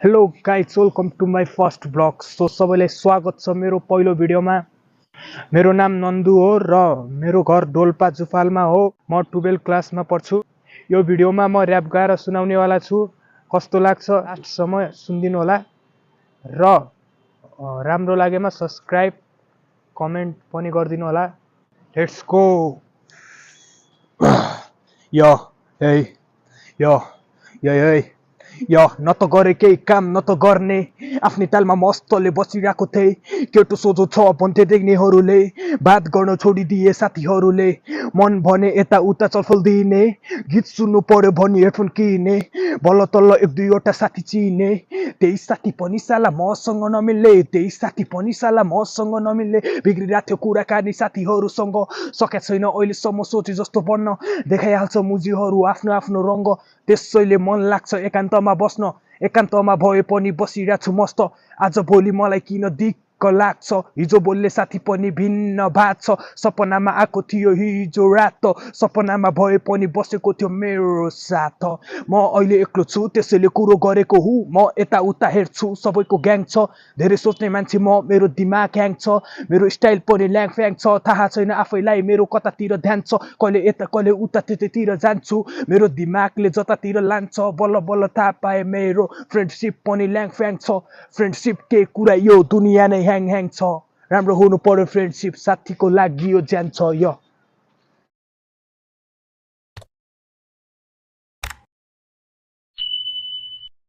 Hello guys welcome to my first blog. So सबैलाई स्वागत छ मेरो पहिलो भिडियोमा। मेरो नाम नन्दु हो र मेरो घर डोल्पा जुफालमा हो। म 12 क्लासमा पढ्छु। यो भिडियोमा म र्याप गाएर सुनाउनेवाला छु। कस्तो लाग्छ लास्टसम्म सुनिदिनु होला र राम्रो लागेमा सब्सक्राइब कमेन्ट पनि गरिदिनु होला। Let's go. यो हे यो यो न त गरे केही काम न त गर्ने आफ्नै तालमा मस्तले बसिरहेको थिएँ। केटो सोझो छ भन्थे देख्नेहरूले, बात गर्न छोडिदिए साथीहरूले। मन भने यता उता चलफल दिने, गीत सुन्नु पर्यो भने हेडफोन किने। बल्ल तल्ल एक दुईवटा साथी चिने, त्यही साथी पनि साला मसँग नमिल्ने, त्यही साथी पनि साला मसँग नमिल्ने। बिग्रिरहेको थियो कुराकानी साथीहरूसँग, सकेको छैन अहिलेसम्म सोचे जस्तो बन्न। देखाइहाल्छ मुजीहरू आफ्नो आफ्नो रङ्ग, त्यसैले मन लाग्छ एकान्तमा बस्न। एकान्तमा भए पनि बसिरहेको छु मस्त। आज भोलि मलाई किन दिक्क लाग्छ, हिजो बोल्ने साथी पनि भिन्न भएको छ। सपनामा आएको थियो हिजो रात, सपनामा भए पनि बसेको थियो मेरो साथ। म अहिले एक्लो छु त्यसैले कुरो गरेको हुँ। म यता उता हेर्छु सबैको ग्याङ छ, धेरै सोच्ने मान्छे म, मेरो दिमाग ह्याङ छ, मेरो स्टाइल पनि ल्याङ फ्याङ छ। थाहा छैन आफैलाई मेरो कतातिर ध्यान छ, कहिले यता कहिले उता त्यतैतिर जान्छु, मेरो दिमागले जतातिर लान्छ। बल्ल बल्ल थाहा पाएँ मेरो फ्रेन्डसिप पनि ल्याङ फ्याङ छ। फ्रेन्डसिप के कुरा यो दुनियाँ नै ह्याङ ह्याङ छ। राम्रो हुनु पर्यो फ्रेन्डसिप, साथीको लागि यो ज्यान छ। यो